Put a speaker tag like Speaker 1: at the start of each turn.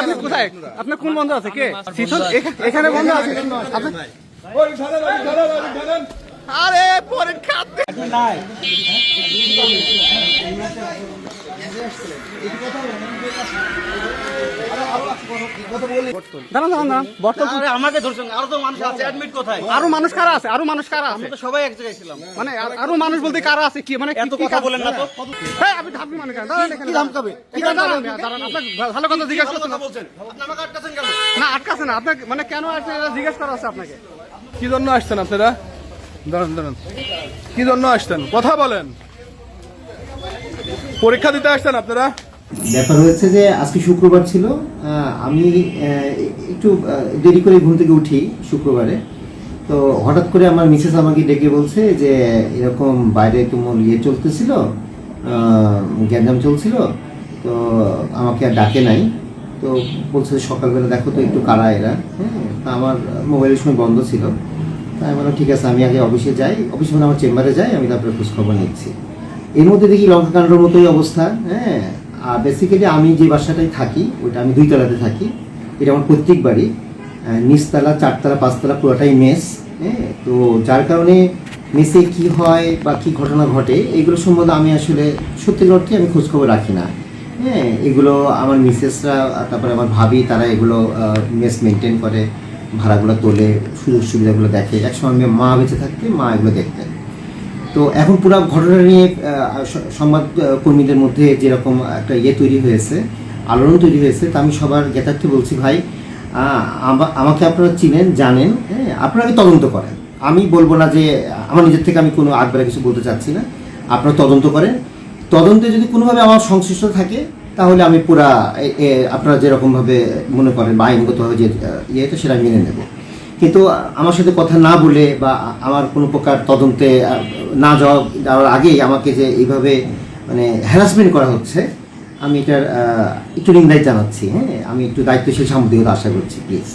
Speaker 1: আপনি কোথায়? আপনার কোন বন্ধ আছে? কে এখানে বন্ধ আছে? আরে পরে খাতে নাই আমাকে ধরছেন। আরো তো মানুষ আছে, অ্যাডমিট কোথায়? আরো মানুষ কারা আছে? আরো মানুষ কারা আছে? সবাই এক জায়গায় ছিলাম। মানে আরো মানুষ বলতে কারা আছে? কি মানে এত কথা বলেন না তো। হ্যাঁ, আপনি ধাপি মানে কেন? কি ধামকাবে? দাঁড়ান, আপনার ভালো কথা জিজ্ঞেস করতে না বলছেন। আপনি আমাকে আটকাছেন কেন? না আটকাছেন না, আপনাকে মানে কেন আসছেন এটা জিজ্ঞেস করা আছে আপনাকে।
Speaker 2: কি জন্য আসছেন আপনারা? দাঁড়ান, কি জন্য আসছেন? কথা বলেন। পরীক্ষা দিতে আসছেন আপনারা?
Speaker 3: ব্যাপার হয়েছে যে আজকে শুক্রবার ছিল, আমি একটু দেরি করে ঘুম থেকে উঠি শুক্রবারে। তো হঠাৎ করে আমার মিসেস আমাকে ডেকে বলছে যে এরকম বাইরে কেমন চলতেছিল, গ্যাঞ্জাম চলছিল, তো আমাকে আর ডাকে নাই। তো বলছে সকালবেলা দেখো তো একটু কারা এরা। হ্যাঁ, তা আমার মোবাইলের সময় বন্ধ ছিল। তাই আমি বললাম ঠিক আছে, আমি আগে অফিসে যাই, অফিসে মানে আমার চেম্বারে যাই, আমি তারপরে খোঁজখবর নিচ্ছি। এর মধ্যে দেখি লঙ্কাকাণ্ডের মতোই অবস্থা। হ্যাঁ, আর বেসিক্যালি আমি যে বাসাটায় থাকি ওইটা আমি 2 তলাতে থাকি। এটা আমার পৈতৃক বাড়ি, নিচতলা 4 তলা 5 তলা পুরোটাই মেস। হ্যাঁ, তো যার কারণে মেসে কি হয় বা কি ঘটনা ঘটে এগুলো সম্বন্ধে আমি আসলে সত্যিকার অর্থে আমি খোঁজখবর রাখি না। হ্যাঁ, এগুলো আমার মিসেসরা, তারপরে আমার ভাবি, তারা এগুলো মেস মেনটেন করে, ভাড়াগুলো তোলে, সুযোগ সুবিধাগুলো দেখে। একসময় মা বেঁচে থাকতে মা এগুলো দেখতেন। তো এখন পুরো ঘটনা নিয়ে সংবাদ কর্মীদের মধ্যে যেরকম একটা তৈরি হয়েছে, আলোড়ন তৈরি হয়েছে, তা আমি সবার জ্ঞাতার্থে বলছি ভাই, আমাকে আপনারা চিনেন, জানেন। হ্যাঁ, আপনারা তদন্ত করেন। আমি বলবো না যে আমার নিজের থেকে আমি কোনো আগবেলা কিছু বলতে চাচ্ছি না। আপনারা তদন্ত করেন। তদন্তে যদি কোনোভাবে আমার সংশ্লিষ্ট থাকে তাহলে আমি পুরা আপনারা যেরকমভাবে মনে করেন বা আইনগতভাবে যে ইয়েটা সেটা মেনে নেব। কিন্তু আমার সাথে কথা না বলে বা আমার কোনো প্রকার তদন্তে না যাওয়ার আগেই আমাকে যে এইভাবে মানে হ্যারাসমেন্ট করা হচ্ছে, আমি এটার একটু নিন্দায় জানাচ্ছি। হ্যাঁ, আমি একটু দায়িত্বশীল সাংবাদিকতা আশা করছি, প্লিজ।